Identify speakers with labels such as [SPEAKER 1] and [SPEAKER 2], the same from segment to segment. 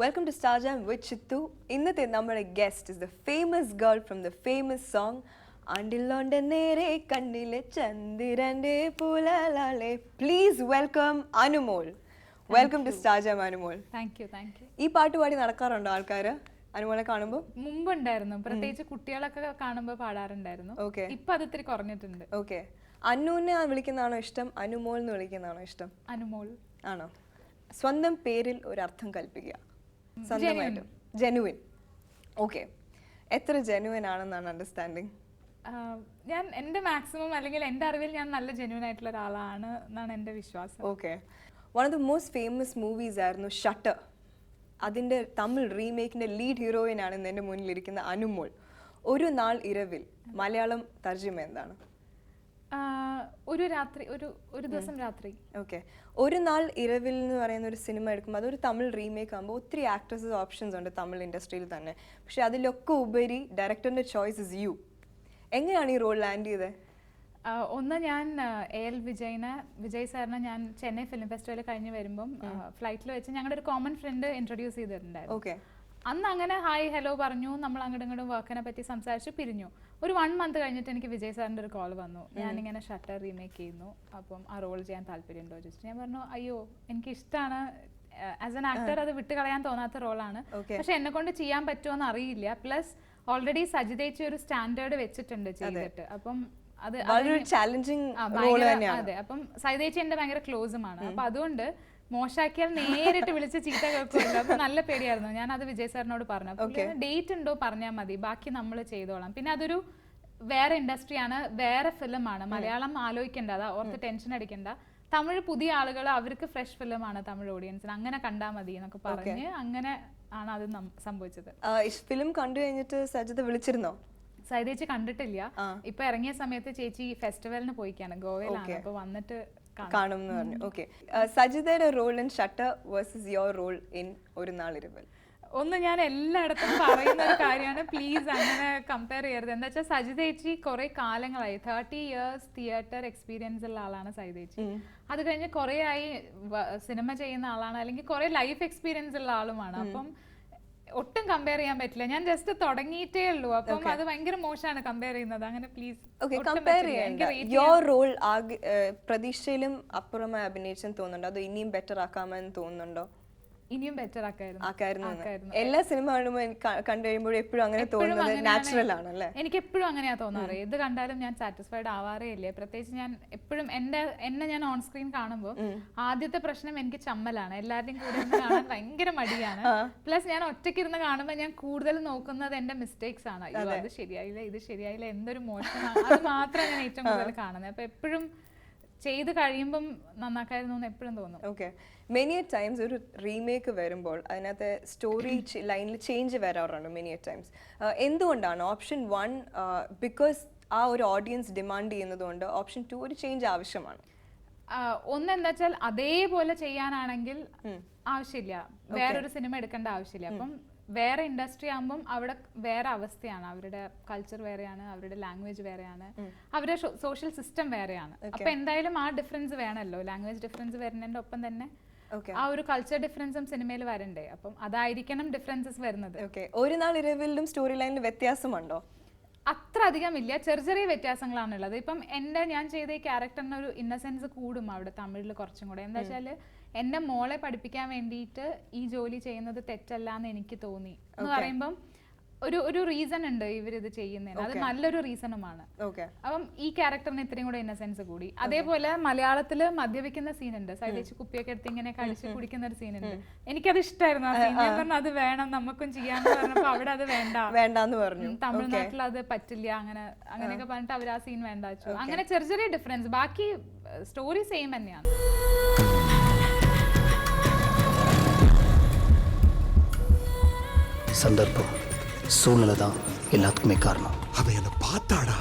[SPEAKER 1] Welcome to Star Jam with Chittu. ഇന്നത്തെ നമ്മുടെ guest is the famous girl from the famous song Andilonde Nere Kandile Chandirande Pulalale. Please welcome Anumol. Welcome to Star Jam, Anumol.
[SPEAKER 2] Thank you, thank you.
[SPEAKER 1] ഈ പാട്ട് പാടി നടക്കാറുണ്ടോ ആൾക്കാര് അനുമോളെ കാണുമ്പോൾ?
[SPEAKER 2] മുമ്പുണ്ടായിരുന്നു, പ്രത്യേകിച്ച് കുട്ടികളൊക്കെ കാണുമ്പോൾ പാടാറുണ്ടായിരുന്നു. ഇപ്പൊ അത് ഇത്തിരി കുറഞ്ഞിട്ടുണ്ട്.
[SPEAKER 1] ഓക്കെ. അനുവിനെ വിളിക്കുന്നതാണോ ഇഷ്ടം, അനുമോൾ എന്ന് വിളിക്കുന്നതാണോ ഇഷ്ടം?
[SPEAKER 2] അനുമോൾ
[SPEAKER 1] ആണോ? സ്വന്തം പേരിൽ ഒരു അർത്ഥം കൽപ്പിക്കുക. സ്വന്തമായിട്ട് ജെനുവിൻ. ഓക്കെ. എത്ര ജെനുവിൻ ആണെന്നാണ് അണ്ടർസ്റ്റാൻഡിങ്?
[SPEAKER 2] ഞാൻ എൻ്റെ മാക്സിമം അല്ലെങ്കിൽ എൻ്റെ അറിവിൽ ഞാൻ നല്ല ജെനുവിൻ ആയിട്ടുള്ള ഒരാളാണ് എന്നാണ് എൻ്റെ വിശ്വാസം.
[SPEAKER 1] Okay. One of the most famous movies ആയിരുന്നു ഷട്ടർ. അതിൻ്റെ തമിഴ് റീമേക്കിൻ്റെ ലീഡ് ഹീറോയിൻ ആണ് എൻ്റെ മുന്നിലിരിക്കുന്ന അനുമോൾ. ഒരു നാൾ ഇരവിൽ മലയാളം തർജ്ജിമ എന്താണ്?
[SPEAKER 2] ഒരു രാത്രി, ഒരു ദിവസം രാത്രി.
[SPEAKER 1] ഓക്കെ. ഒരു നാൾ ഇരവിൽ എന്ന് പറയുന്ന ഒരു സിനിമ എടുക്കുമ്പോൾ അതൊരു തമിഴ് റീമേക്ക് ആകുമ്പോൾ ഒത്തിരി ആക്ടേഴ്സ് ഓപ്ഷൻസ് ഉണ്ട് തമിഴ് ഇൻഡസ്ട്രിയിൽ തന്നെ. പക്ഷെ അതിലൊക്കെ ഉപരി ഡയറക്ടറിൻ്റെ ചോയ്സ് ഇസ് യു. എങ്ങനെയാണ് ഈ റോൾ ലാൻഡ് ചെയ്തത്?
[SPEAKER 2] ഒന്ന്, ഞാൻ വിജയ് സാറിനെ ഞാൻ ചെന്നൈ ഫിലിം ഫെസ്റ്റിവൽ കഴിഞ്ഞ് വരുമ്പം ഫ്ലൈറ്റിൽ വെച്ച് ഞങ്ങളുടെ ഒരു കോമൺ ഫ്രണ്ട് ഇൻട്രൊഡ്യൂസ് ചെയ്തിട്ടുണ്ടായിരുന്നു.
[SPEAKER 1] ഓക്കെ.
[SPEAKER 2] അന്ന് അങ്ങനെ ഹായ് ഹലോ പറഞ്ഞു, നമ്മൾ അങ്ങോട്ടും ഇങ്ങോട്ടും വർക്കിനെ പറ്റി സംസാരിച്ച് പിരിഞ്ഞു. ഒരു 1 month കഴിഞ്ഞിട്ട് എനിക്ക് വിജയ് സാറിൻ്റെ ഒരു കോൾ വന്നു, ഞാനിങ്ങനെ ഷട്ടർ റീമേക്ക് ചെയ്യുന്നു, അപ്പം ആ റോൾ ചെയ്യാൻ താല്പര്യമുണ്ടോ ചോദിച്ചിട്ട് ഞാൻ പറഞ്ഞു അയ്യോ എനിക്ക് ഇഷ്ടമാണ്, ആസ് എൻ ആക്ടർ അത് വിട്ട് കളയാൻ തോന്നാത്ത റോളാണ്, പക്ഷെ എന്നെ കൊണ്ട് ചെയ്യാൻ പറ്റുമോ എന്ന് അറിയില്ല. പ്ലസ് ഓൾറെഡി സജിതേച്ചി ഒരു സ്റ്റാൻഡേർഡ് വെച്ചിട്ടുണ്ട് ചെയ്തിട്ട്, അപ്പം അത് അതെ. അപ്പം സജിതേച്ചി എൻ്റെ ഭയങ്കര ക്ലോസുമാണ്. അപ്പം അതുകൊണ്ട് മോശാക്കിയാൽ നേരിട്ട് വിളിച്ച് ചീത്ത കേൾക്കുമല്ലോ, അപ്പൊ നല്ല പേടിയായിരുന്നു. ഞാൻ അത് വിജയ് സാറിനോട് പറഞ്ഞു, ഡേറ്റ് ഉണ്ടോ പറഞ്ഞാൽ മതി, ബാക്കി നമ്മൾ ചെയ്തോളാം. പിന്നെ അതൊരു വേറെ ഇൻഡസ്ട്രിയാണ്, വേറെ ഫിലിമാണ്, മലയാളം ആലോചിക്കേണ്ട, അതാ ഓർത്ത് ടെൻഷൻ അടിക്കണ്ട. തമിഴ് പുതിയ ആളുകൾ, അവർക്ക് ഫ്രഷ് ഫിലിമാണ് തമിഴ് ഓഡിയൻസിന്, അങ്ങനെ കണ്ടാൽ മതി എന്നൊക്കെ പറഞ്ഞ് അങ്ങനെ ആണ് അത് സംഭവിച്ചത്.
[SPEAKER 1] ഫിലിം കണ്ടു കഴിഞ്ഞിട്ട് സജിത വിളിച്ചിരുന്നോ?
[SPEAKER 2] സജിതേച്ചി കണ്ടിട്ടില്ല. ഇപ്പൊ ഇറങ്ങിയ സമയത്ത് ചേച്ചി ഫെസ്റ്റിവലിന് പോയിക്കാണ്, ഗോവയിലാണ്. അപ്പൊ വന്നിട്ട്
[SPEAKER 1] കാണും എന്ന് പറഞ്ഞു. ഓക്കെ. സജിതയുടെ role in Shutter versus your role in Oru Naal Iravil.
[SPEAKER 2] ഒന്ന്, ഞാൻ എല്ലായിടത്തും പറയുന്ന ഒരു കാര്യമാണ്, പ്ലീസ് അങ്ങനെ കമ്പയർ ചെയ്യരുത്. എന്താ വെച്ചാൽ സജിതേച്ചി കുറെ കാലങ്ങളായി, 30 years തിയേറ്റർ എക്സ്പീരിയൻസ് ഉള്ള ആളാണ് സജിതേച്ചി. അത് കഴിഞ്ഞ് കുറെ ആയി സിനിമ ചെയ്യുന്ന ആളാണ്, അല്ലെങ്കിൽ കുറെ ലൈഫ് എക്സ്പീരിയൻസ് ഉള്ള ആളുമാണ്. അപ്പം ഒട്ടും കമ്പയർ ചെയ്യാൻ പറ്റില്ല. ഞാൻ ജസ്റ്റ് തുടങ്ങിയിട്ടേ ഉള്ളൂ, അപ്പം അത് ഭയങ്കര മോശമാണ് കമ്പയർ ചെയ്യുന്നത്. അങ്ങനെ പ്ലീസ്
[SPEAKER 1] യുവർ റോൾ പ്രതീക്ഷയിലും അപ്പുറമായി അഭിനയിച്ചെന്ന് തോന്നുന്നുണ്ടോ, അതോ ഇനിയും ബെറ്റർ ആക്കാമെന്ന് തോന്നുന്നുണ്ടോ?
[SPEAKER 2] ഇനിയും ബെറ്റർ ആക്കായിരുന്നു.
[SPEAKER 1] എല്ലാ സിനിമ കണ്ടു കഴിയുമ്പോഴും എപ്പോഴും അങ്ങനെ തോന്നുന്നത് നാച്ചുറൽ ആണല്ലേ?
[SPEAKER 2] എനിക്ക് എപ്പോഴും അങ്ങനെയാ തോന്നാറ്. ഏത് കണ്ടാലും ഞാൻ സാറ്റിസ്ഫൈഡ് ആവാറേ ഇല്ലേ. പ്രത്യേകിച്ച് ഞാൻ എപ്പോഴും എന്നെ ഞാൻ ഓൺ സ്ക്രീൻ കാണുമ്പോൾ ആദ്യത്തെ പ്രശ്നം എനിക്ക് ചമ്മലാണ്, എല്ലാവരുടെയും കൂടെ ഇരുന്ന് കാണാൻ ഭയങ്കര മടിയാണ്. പ്ലസ് ഞാൻ ഒറ്റയ്ക്ക് ഇരുന്ന് കാണുമ്പോൾ ഞാൻ കൂടുതൽ നോക്കുന്നത് എന്റെ മിസ്റ്റേക്സ് ആണ്. അയ്യോ അത് ശരിയായില്ല, ഇത് ശരിയായില്ല, എന്തൊരു മോശമാണ്, അത് മാത്രമാണ് ഞാൻ ഏറ്റവും കൂടുതൽ കാണുന്നത്. അപ്പൊ എപ്പോഴും ചെയ്ത് കഴിയുമ്പം നന്നാക്കായിരുന്നു എന്ന് എപ്പോഴും തോന്നും.
[SPEAKER 1] ഓക്കെ. മെനി ടൈംസ് ഒരു റീമേക്ക് വരുമ്പോൾ അതിനകത്ത് സ്റ്റോറി ലൈനിൽ ചേഞ്ച് വരാറുണ്ട് മെനി ടൈംസ്. എന്തുകൊണ്ടാണ്? ഓപ്ഷൻ 1 ബിക്കോസ് ആ ഒരു ഓഡിയൻസ് ഡിമാൻഡ് ചെയ്യുന്നത് കൊണ്ട്, ഓപ്ഷൻ 2 ഒരു ചേഞ്ച് ആവശ്യമാണ്.
[SPEAKER 2] ഒന്ന് എന്താ വെച്ചാൽ അതേപോലെ ചെയ്യാനാണെങ്കിൽ ആവശ്യമില്ല, വേറൊരു സിനിമ എടുക്കേണ്ട ആവശ്യമില്ല. അപ്പം വേറെ ഇൻഡസ്ട്രി ആകുമ്പം അവിടെ വേറെ അവസ്ഥയാണ്, അവരുടെ കൾച്ചർ വേറെയാണ്, അവരുടെ ലാംഗ്വേജ് വേറെയാണ്, അവരുടെ സോഷ്യൽ സിസ്റ്റം വേറെയാണ്. അപ്പൊ എന്തായാലും ആ ഡിഫറൻസ് വേണമല്ലോ, ലാംഗ്വേജ് ഡിഫറൻസ് വരുന്നതിന്റെ ഒപ്പം തന്നെ ആ ഒരു കൾച്ചർ ഡിഫറൻസും സിനിമയിൽ വരണ്ടേ. അപ്പം അതായിരിക്കണം ഡിഫറൻസസ് വരുന്നത്.
[SPEAKER 1] ഒരു നാൾ ഇരവിലും സ്റ്റോറി ലൈനിൽ വ്യത്യാസമുണ്ടോ?
[SPEAKER 2] അത്ര അധികം ഇല്ല, ചെറിയ വ്യത്യാസങ്ങളാണുള്ളത്. ഇപ്പം ഞാൻ ചെയ്ത ഈ ക്യാരക്ടറിന് ഒരു ഇന്നസെൻസ് കൂടും അവിടെ തമിഴിൽ കുറച്ചും കൂടെ. എന്താ വെച്ചാൽ എന്റെ മോളെ പഠിപ്പിക്കാൻ വേണ്ടിയിട്ട് ഈ ജോലി ചെയ്യുന്നത് തെറ്റല്ല എന്ന് എനിക്ക് തോന്നി എന്ന് പറയുമ്പം ഒരു റീസൺ ഉണ്ട് ഇവരിത് ചെയ്യുന്നതിന്, അത് നല്ലൊരു റീസണുമാണ്. അപ്പം ഈ ക്യാരക്ടറിന് ഇത്രയും കൂടെ ഇന്നസെൻസ് കൂടി. അതേപോലെ മലയാളത്തില് മദ്യപിക്കുന്ന സീനുണ്ട്, സൈലേച്ച് കുപ്പിയൊക്കെ എടുത്ത് ഇങ്ങനെ കഴിച്ച് കുടിക്കുന്ന ഒരു സീനുണ്ട്. എനിക്കത് ഇഷ്ടമായിരുന്നു ആ സീൻ. ഞാൻ പറഞ്ഞു അത് വേണം, നമുക്കും ചെയ്യാന്ന് പറഞ്ഞപ്പോ അവിടെ അത് വേണ്ടാന്ന് പറഞ്ഞു. തമിഴ്നാട്ടിൽ അത് പറ്റില്ല, അങ്ങനെയൊക്കെ പറഞ്ഞിട്ട് അവർ ആ സീൻ വേണ്ട വെച്ചു. അങ്ങനെ ചെറിയ ഡിഫറൻസ്, ബാക്കി സ്റ്റോറി സെയിം തന്നെയാണ്.
[SPEAKER 3] சந்தர்ப்பம் சூழ்நிலை தான் எல்லாத்துக்குமே காரணம்.
[SPEAKER 4] அவ என்ன பார்த்தாளா?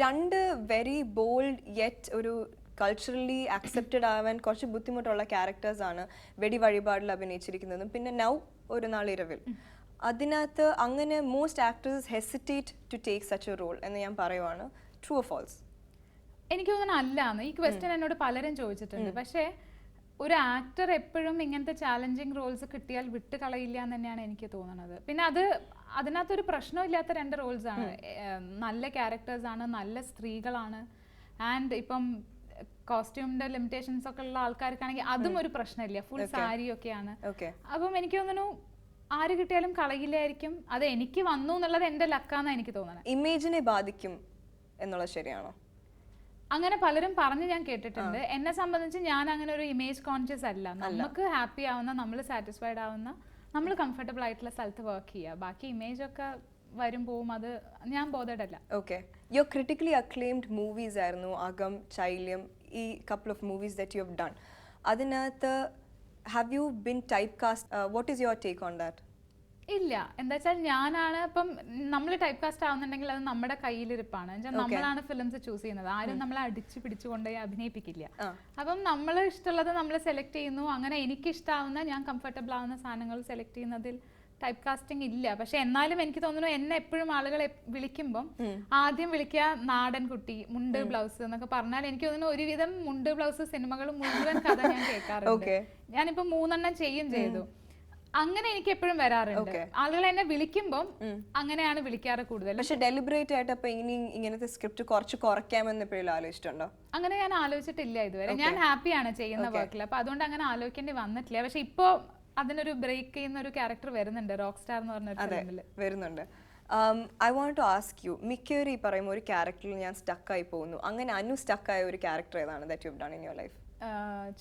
[SPEAKER 1] രണ്ട് വെരി ബോൾഡ് യെറ്റ് ഒരു കൾച്ചറലി അക്സെപ്റ്റഡ് ആവാൻ കുറച്ച് ബുദ്ധിമുട്ടുള്ള ക്യാരക്ടേഴ്സാണ് വെടി വഴിപാടിൽ അഭിനയിച്ചിരിക്കുന്നതും പിന്നെ നൗ ഒരു നാളിരവിൽ. അതിനകത്ത് അങ്ങനെ most actors hesitate to take such a role എന്ന് ഞാൻ പറയുവാണ്. True or false?
[SPEAKER 2] എനിക്ക് തോന്നുന്നു അല്ലാന്ന്. ഈ ക്വസ്റ്റ്യൻ എന്നോട് പലരും ചോദിച്ചിട്ടുണ്ട്. പക്ഷേ ഒരു ആക്ടർ എപ്പോഴും ഇങ്ങനത്തെ ചാലഞ്ചിങ് റോൾസ് കിട്ടിയാൽ വിട്ട് കളയില്ല എന്ന് തന്നെയാണ് എനിക്ക് തോന്നുന്നത്. പിന്നെ അതിനകത്തൊരു പ്രശ്നമില്ലാത്ത 2 റോൾസ് ആണ്. നല്ല ക്യാരക്ടേഴ്സ് ആണ്, നല്ല സ്ത്രീകളാണ്. ആൻഡ് ഇപ്പം കോസ്റ്റ്യൂമിന്റെ ലിമിറ്റേഷൻസ് ഒക്കെ ഉള്ള ആൾക്കാർക്കാണെങ്കിൽ അതും ഒരു പ്രശ്നമില്ല, ഫുൾ സാരി ഒക്കെയാണ്. അപ്പം എനിക്ക് തോന്നുന്നു ആര് കിട്ടിയാലും കളയില്ലായിരിക്കും. അത് എനിക്ക് വന്നു എന്നുള്ളത് എന്റെ ലക്കാന്നാണ് എനിക്ക് തോന്നുന്നത്.
[SPEAKER 1] ഇമേജിനെ ബാധിക്കും എന്നുള്ളത് ശരിയാണോ?
[SPEAKER 2] അങ്ങനെ പലരും പറഞ്ഞ് ഞാൻ കേട്ടിട്ടുണ്ട്. എന്നെ സംബന്ധിച്ച് ഞാൻ അങ്ങനെ ഒരു ഇമേജ് കോൺഷ്യസ് അല്ല. നമുക്ക് ഹാപ്പി ആവുന്ന, നമ്മൾ സാറ്റിസ്ഫൈഡ് ആവുന്ന, നമ്മൾ കംഫർട്ടബിൾ ആയിട്ടുള്ള സ്ഥലത്ത് വർക്ക് ചെയ്യുക. ബാക്കി ഇമേജ് ഒക്കെ വരും പോവും, അത് ഞാൻ ബോധേഡല്ല.
[SPEAKER 1] Okay, your critically acclaimed movies ആയിരുന്നു അകം, ചൈല്യം, ഈ couple of movies that you have done. അതിനകത്ത് have you been typecast? What is your take on that?
[SPEAKER 2] ഇല്ല, എന്താ വെച്ചാൽ ഞാനാണ് ഇപ്പം നമ്മൾ ടൈപ്പ് കാസ്റ്റ് ആവുന്നുണ്ടെങ്കിൽ അത് നമ്മുടെ കയ്യിലിരിപ്പാണ്. നമ്മളാണ് ഫിലിംസ് ചൂസ് ചെയ്യുന്നത്. ആരും നമ്മളെ അടിച്ചു പിടിച്ചുകൊണ്ടുപോയി അഭിനയിപ്പിക്കില്ല. അപ്പം നമ്മൾ ഇഷ്ടമുള്ളത് നമ്മൾ സെലക്ട് ചെയ്യുന്നു. അങ്ങനെ എനിക്ക് ഇഷ്ടമാവുന്ന, ഞാൻ കംഫർട്ടബിൾ ആവുന്ന സാധനങ്ങൾ സെലക്ട് ചെയ്യുന്നതിൽ ടൈപ്പ് കാസ്റ്റിംഗ് ഇല്ല. പക്ഷെ എന്നാലും എനിക്ക് തോന്നുന്നു എന്നെ എപ്പോഴും ആളുകൾ വിളിക്കുമ്പം ആദ്യം വിളിക്കുക നാടൻ കുട്ടി, മുണ്ട് ബ്ലൗസ് എന്നൊക്കെ പറഞ്ഞാൽ എനിക്ക് തോന്നുന്നു ഒരുവിധം മുണ്ട് ബ്ലൗസ് സിനിമകൾ മുഴുവൻ കഥ ഞാൻ കേൾക്കാറുണ്ട്. ഞാനിപ്പോ 3 ചെയ്യും ചെയ്തു. അങ്ങനെ എനിക്ക് എപ്പോഴും വരാറുണ്ട്. ആളുകൾ എന്നെ വിളിക്കുമ്പോൾ അങ്ങനെയാണ് വിളിക്കാറ് കൂടുതൽ.
[SPEAKER 1] പക്ഷെ ഡെലിബറേറ്റ് ആയിട്ട് അപ്പൊ ഇനി ഇങ്ങനത്തെ സ്ക്രിപ്റ്റ് കുറച്ച് കുറയ്ക്കാമെന്ന് എപ്പോഴും ആലോചിച്ചിട്ടുണ്ടോ?
[SPEAKER 2] അങ്ങനെ ഞാൻ ആലോചിച്ചിട്ടില്ല ഇതുവരെ. ഞാൻ ഹാപ്പിയാണ് ചെയ്യുന്ന വർക്കിൽ, അപ്പൊ അതുകൊണ്ട് അങ്ങനെ ആലോചിക്കേണ്ടി വന്നിട്ടില്ല. പക്ഷെ ഇപ്പോ അതിനൊരു ബ്രേക്ക് ചെയ്യുന്ന ഒരു ക്യാരക്ടർ വരുന്നുണ്ട്, റോക്ക് സ്റ്റാർ എന്ന് പറഞ്ഞ ഫിലിമിൽ വരുന്നുണ്ട്.
[SPEAKER 1] I want to ask you, മിക്കവരും ഈ പറയുമ്പോൾ ഒരു ക്യാരക്ടറിൽ ഞാൻ സ്റ്റക്കായി പോകുന്നു. അങ്ങനെ അനു സ്റ്റക്കായ ഒരു ക്യാരക്ടർ ഏതാണ് that you have done in your life?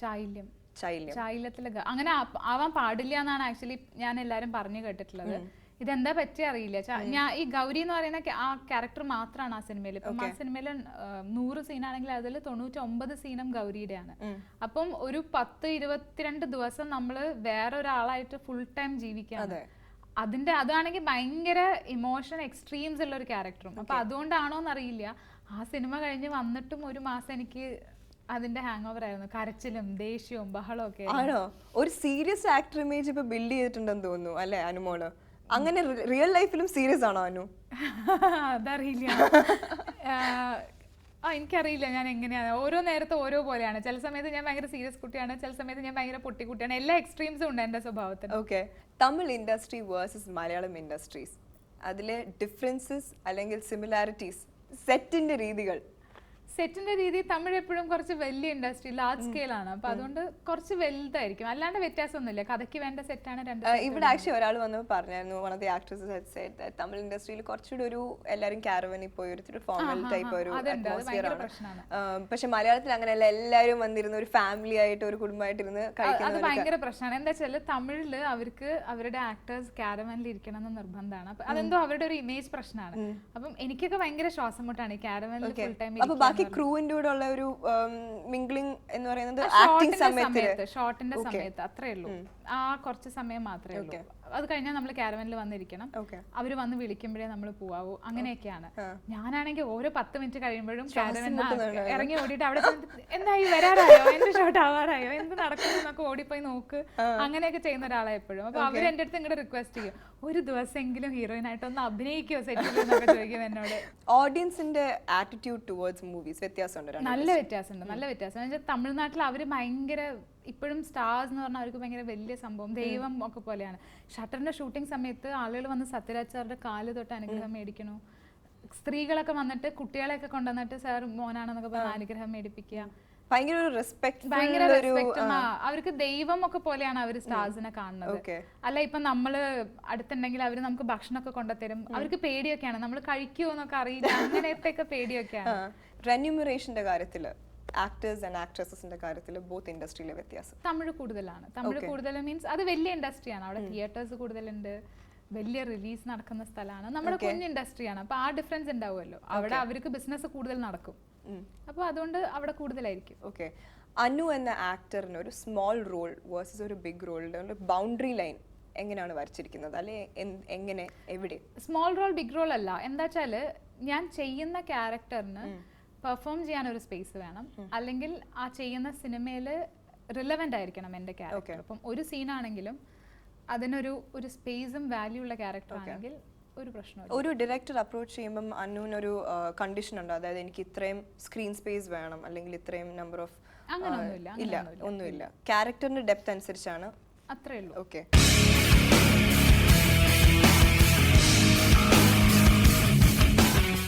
[SPEAKER 2] Chayilyam.
[SPEAKER 1] ചൈല്യത്തിൽ
[SPEAKER 2] അങ്ങനെ ആവാൻ പാടില്ല എന്നാണ് ആക്ച്വലി ഞാൻ എല്ലാരും പറഞ്ഞു കേട്ടിട്ടുള്ളത്. ഇതെന്താ പറ്റി അറിയില്ല. ഞാൻ ഈ ഗൗരി എന്ന് പറയുന്ന ആ ക്യാരക്ടർ മാത്രമാണ് ആ സിനിമയിൽ. ഇപ്പം ആ സിനിമയിൽ 100 സീനാണെങ്കിൽ അതിൽ 99 സീനും ഗൗരിയുടെയാണ്. അപ്പം ഒരു 10-22 ദിവസം നമ്മൾ വേറൊരാളായിട്ട് ഫുൾ ടൈം ജീവിക്കാണ്. അതാണെങ്കിൽ ഭയങ്കര ഇമോഷൻ എക്സ്ട്രീംസ് ഉള്ള ഒരു ക്യാരക്ടറും. അപ്പൊ അതുകൊണ്ടാണോന്നറിയില്ല ആ സിനിമ കഴിഞ്ഞ് വന്നിട്ടും ഒരു മാസം എനിക്ക് അതിന്റെ ഹാങ് ഓവർ ആയിരുന്നു. കരച്ചിലും ദേഷ്യവും ബഹളവും ഒക്കെ.
[SPEAKER 1] ആണോ? ഒരു സീരിയസ് ആക്ടർ ഇമേജ് ഇപ്പൊ ബിൽഡ് ചെയ്തിട്ടുണ്ടെന്ന് തോന്നുന്നു അല്ലെ അനുമോള്? അങ്ങനെ റിയൽ ലൈഫിലും സീരിയസ് ആണോ അനു?
[SPEAKER 2] അതറിയില്ല, എനിക്കറിയില്ല ഞാൻ എങ്ങനെയാണ്. ഓരോ നേരത്തെ ഓരോ പോലെയാണ്. ചില സമയത്ത് ഞാൻ ഭയങ്കര സീരിയസ് കുട്ടിയാണ്, ചില സമയത്ത് ഞാൻ ഭയങ്കര പൊട്ടിക്കുട്ടിയാണ്. എല്ലാ എക്സ്ട്രീംസും ഉണ്ട് എന്റെ സ്വഭാവത്തിൽ.
[SPEAKER 1] Okay, Tamil industry versus Malayalam industries, അതിലെ ഡിഫറൻസസ് അല്ലെങ്കിൽ സിമിലാരിറ്റീസ്, സെറ്റിന്റെ രീതികൾ?
[SPEAKER 2] സെറ്റിന്റെ രീതി തമിഴ് എപ്പോഴും കുറച്ച് വലിയ ഇൻഡസ്ട്രി, ലാർജ് സ്കെയിൽ ആണ്. അപ്പൊ അതുകൊണ്ട് കുറച്ച് വലുതായിരിക്കും, അല്ലാണ്ട് വ്യത്യാസമൊന്നുമില്ല. കഥയ്ക്ക് വേണ്ട സെറ്റാണ് രണ്ട്.
[SPEAKER 1] ഇവിടെ ആക്ച്വലി ഒരാൾ വന്നപ്പോൾ പറഞ്ഞായിരുന്നു, one of the actresses had said that Tamil ഇൻഡസ്ട്രിയിൽ കുറച്ചുകൂടി ഒരു എല്ലാവരും കാരവനിൽ പോയി ഒരു ഫോർമൽ ടൈപ്പ് ഒരു അറ്റ്മോസ്ഫിയർ ആണ്. പക്ഷെ മലയാളത്തിൽ അങ്ങനെയല്ല, എല്ലാവരും വന്നിരുന്ന ഒരു ഫാമിലി ആയിട്ട് ഒരു കുടുംബമായിട്ടിരുന്ന് കഴിക്കുന്നത്.
[SPEAKER 2] അത് ഭയങ്കര പ്രശ്നമാണ്. എന്താ വെച്ചാൽ തമിഴില് അവർക്ക് അവരുടെ ആക്ടേഴ്സ് കാരവനിൽ ഇരിക്കണം എന്ന് നിർബന്ധമാണ്. അപ്പൊ അതെന്തോ അവരുടെ ഒരു ഇമേജ് പ്രശ്നമാണ്. അപ്പം എനിക്കൊക്കെ ഭയങ്കര ശ്വാസം മുട്ടാണ് കാരവനിൽ ഫുൾ ടൈം.
[SPEAKER 1] ക്രൂവിന്റെ കൂടെ ഉള്ള ഒരു മിംഗ്ലിംഗ് എന്ന് പറയുന്നത്
[SPEAKER 2] ഷോട്ടിന്റെ സമയത്ത് അത്രേ ഉള്ളൂ. ആ കുറച്ച് സമയം മാത്രമേ ഉള്ളൂ. അത് കഴിഞ്ഞാൽ നമ്മൾ കാരവനിൽ വന്നിരിക്കണം. അവര് വന്ന് വിളിക്കുമ്പോഴേ നമ്മൾ പോവാവൂ. അങ്ങനെയൊക്കെയാണ്. ഞാനാണെങ്കിൽ ഓരോ 10 മിനിറ്റ് കഴിയുമ്പോഴും കാരവൻ ഇറങ്ങി ഓടിയിട്ട് അവിടെ എന്തായി വരാറായോ, എന്റെ ഷോട്ട് ആവാറായോ, എന്ത് നടക്കുന്നു എന്നൊക്കെ ഓടിപ്പോയി നോക്ക്. അങ്ങനെയൊക്കെ ചെയ്യുന്ന ഒരാളെ എപ്പോഴും. അപ്പൊ അവര് എന്റെ അടുത്ത് ഇങ്ങോട്ട് റിക്വസ്റ്റ് ചെയ്യും, ഒരു ദിവസമെങ്കിലും ഹീറോയിൻ ആയിട്ട് ഒന്ന് അഭിനയിക്കോ സെറ്റിൽ എന്നൊക്കെ ചോദിക്കും എന്നോട്.
[SPEAKER 1] ഓഡിയൻസിന്റെ ആറ്റിറ്റ്യൂഡ് ടുവേർഡ്സ് മൂവീസ് വ്യത്യാസമുണ്ട്?
[SPEAKER 2] നല്ല വ്യത്യാസമുണ്ട്, നല്ല വ്യത്യാസം. എന്ന് വെച്ചാൽ തമിഴ്നാട്ടിൽ അവര് ഭയങ്കര ഇപ്പോഴും സ്റ്റാർസ് എന്ന് പറഞ്ഞാൽ അവർക്ക് ഭയങ്കര വലിയ സംഭവം, ദൈവം ഒക്കെ പോലെയാണ്. ഷട്ടറിന്റെ ഷൂട്ടിംഗ് സമയത്ത് ആളുകൾ വന്ന് സത്യരാജ് സാറിന്റെ കാല് തൊട്ട് അനുഗ്രഹം മേടിക്കണു. സ്ത്രീകളൊക്കെ വന്നിട്ട് കുട്ടികളെയൊക്കെ കൊണ്ടുവന്നിട്ട് സാർ മോനാണെന്നൊക്കെ പറഞ്ഞ് അനുഗ്രഹം മേടിപ്പിക്കുക.
[SPEAKER 1] ഭയങ്കര റെസ്പെക്ട്.
[SPEAKER 2] അവർക്ക് ദൈവം ഒക്കെ പോലെയാണ് അവർ സ്റ്റാർസിനെ കാണുന്നത്. അല്ല ഇപ്പൊ നമ്മള് അടുത്തുണ്ടെങ്കിൽ അവര് നമുക്ക് ഭക്ഷണമൊക്കെ കൊണ്ടുതരും. അവർക്ക് പേടിയൊക്കെയാണ്, നമ്മൾ കഴിക്കുമോ എന്നൊക്കെ അറിയില്ല, അങ്ങനത്തെ ഒക്കെ പേടിയൊക്കെയാണ്.
[SPEAKER 1] റെന്യൂമറേഷന്റെ കാര്യത്തില് ആക്ടേഴ്സ് ആൻഡ് ആക്ട്രസസിന്റെ കാര്യത്തിൽ ബോത്ത് ഇൻഡസ്ട്രിയിലെ വ്യത്യാസം?
[SPEAKER 2] തമിഴ് കൂടുതലാണ്. തമിഴ് കൂടുതൽ മീൻസ് അത് വലിയ ഇൻഡസ്ട്രിയാണ്. അവിടെ തിയേറ്റേഴ്സ് കൂടുതലുണ്ട്, വലിയ റിലീസ് നടക്കുന്ന സ്ഥലമാണ്. നമ്മുടെ കുഞ്ഞ് ഇൻഡസ്ട്രിയാണ്. അപ്പൊ ആ ഡിഫറൻസ് ഉണ്ടാവുമല്ലോ. അവിടെ അവർക്ക് ബിസിനസ് കൂടുതൽ നടക്കും. അപ്പൊ അതുകൊണ്ട് അവിടെ കൂടുതലായിരിക്കും.
[SPEAKER 1] ഓക്കെ, അനു എന്ന ആക്ടറിന് ഒരു സ്മോൾ റോൾ വേഴ്സസ് ഒരു ബിഗ് റോളിന്റെ ബൗണ്ടറി ലൈൻ എങ്ങനെയാണ് വരച്ചിരിക്കുന്നത്? അല്ലെ എങ്ങനെ, എവിടെ?
[SPEAKER 2] സ്മോൾ റോൾ ബിഗ് റോൾ അല്ല. എന്താ വെച്ചാല് ഞാൻ ചെയ്യുന്ന ക്യാരക്ടറിന് പെർഫോം ചെയ്യാൻ ഒരു സ്പേസ് വേണം, അല്ലെങ്കിൽ ആ ചെയ്യുന്ന സിനിമയിൽ റിലവൻ്റ് ആയിരിക്കണം എൻ്റെ ക്യാരക്ടർ. അപ്പം ഒരു സീനാണെങ്കിലും അതിനൊരു സ്പേസും വാല്യൂ ഉള്ള ക്യാരക്ടർ ആണെങ്കിൽ ഒരു പ്രശ്നമില്ല.
[SPEAKER 1] ഒരു ഡയറക്ടർ അപ്രോച്ച് ചെയ്യുമ്പം അന്നുവിനൊരു കണ്ടീഷൻ ഉണ്ടോ? അതായത് എനിക്ക് ഇത്രയും സ്ക്രീൻ സ്പേസ് വേണം അല്ലെങ്കിൽ ഇത്രയും നമ്പർ ഓഫ്
[SPEAKER 2] അങ്ങനെയൊന്നുമില്ല.
[SPEAKER 1] ഇല്ല, ഒന്നുമില്ല. ക്യാരക്ടറിന്റെ ഡെപ്ത് അനുസരിച്ചാണ്.
[SPEAKER 2] അത്രേ ഉള്ളൂ.
[SPEAKER 1] ഓക്കെ.